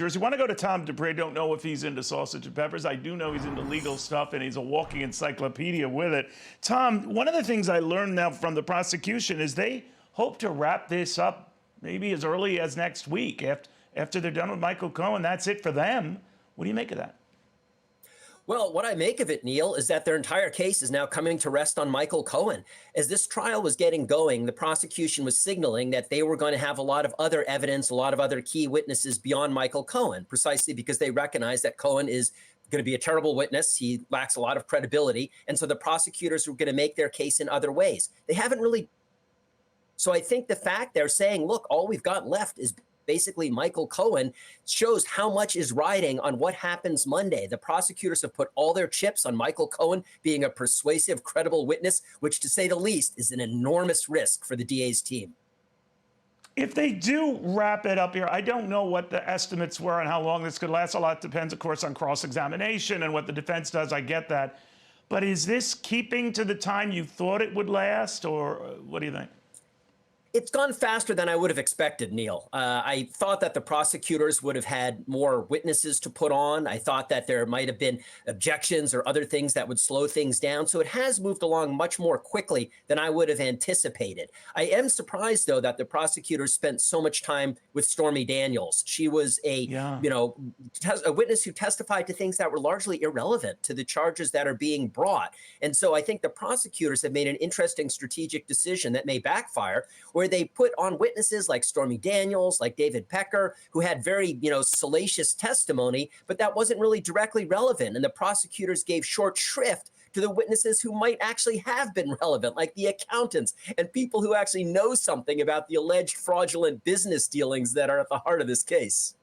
You want to go to Tom Dupree. I don't know if he's into sausage and peppers. I do know he's into legal stuff, and he's a walking encyclopedia with it. Tom, one of the things I learned now from the prosecution is they hope to wrap this up maybe as early as next week. After they're done with Michael Cohen, that's it for them. What do you make of that? Well, what I make of it, Neil, is that their entire case is now coming to rest on Michael Cohen. As this trial was getting going, the prosecution was signaling that they were going to have a lot of other evidence, a lot of other key witnesses beyond Michael Cohen, precisely because they recognize that Cohen is going to be a terrible witness. He lacks a lot of credibility. And so the prosecutors were going to make their case in other ways. They haven't really. So I think the fact they're saying, look, all we've got left is basically Michael Cohen shows how much is riding on what happens Monday. The prosecutors have put all their chips on Michael Cohen being a persuasive, credible witness, which to say the least is an enormous risk for the DA's team. If they do wrap it up here, I don't know what the estimates were and how long this could last. A lot depends, of course, on cross-examination and what the defense does. I get that. But is this keeping to the time you thought it would last, or what do you think? It's gone faster than I would have expected, Neil. I thought that the prosecutors would have had more witnesses to put on. I thought that there might have been objections or other things that would slow things down. So it has moved along much more quickly than I would have anticipated. I am surprised, though, that the prosecutors spent so much time with Stormy Daniels. She was a witness who testified to things that were largely irrelevant to the charges that are being brought. And so I think the prosecutors have made an interesting strategic decision that may backfire, where they put on witnesses like Stormy Daniels, like David Pecker, who had very, salacious testimony, but that wasn't really directly relevant. And the prosecutors gave short shrift to the witnesses who might actually have been relevant, like the accountants and people who actually know something about the alleged fraudulent business dealings that are at the heart of this case.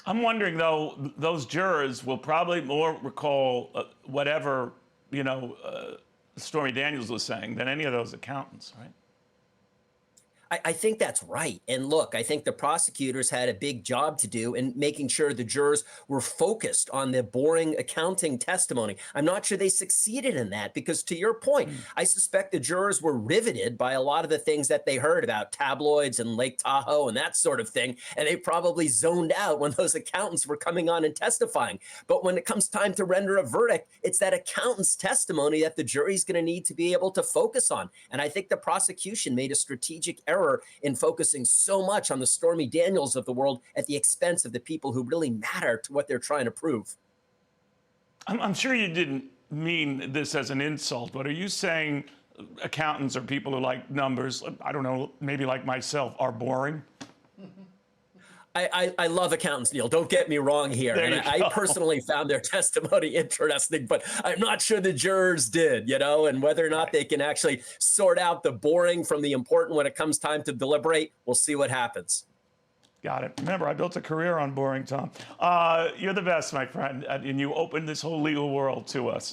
I'm wondering, though, those jurors will probably more recall whatever, Stormy Daniels was saying than any of those accountants, right? I think that's right. And look, I think the prosecutors had a big job to do in making sure the jurors were focused on the boring accounting testimony. I'm not sure they succeeded in that because, to your point, I suspect the jurors were riveted by a lot of the things that they heard about tabloids and Lake Tahoe and that sort of thing. And they probably zoned out when those accountants were coming on and testifying. But when it comes time to render a verdict, it's that accountant's testimony that the jury's going to need to be able to focus on. And I think the prosecution made a strategic error in focusing so much on the Stormy Daniels of the world at the expense of the people who really matter to what they're trying to prove. I'm sure you didn't mean this as an insult, but are you saying accountants or people who like numbers, I don't know, maybe like myself, are boring? I love accountants, Neil. Don't get me wrong here. And I personally found their testimony interesting, but I'm not sure the jurors did, and whether or not they can actually sort out the boring from the important when it comes time to deliberate, we'll see what happens. Got it. Remember, I built a career on boring, Tom. You're the best, my friend, and you opened this whole legal world to us.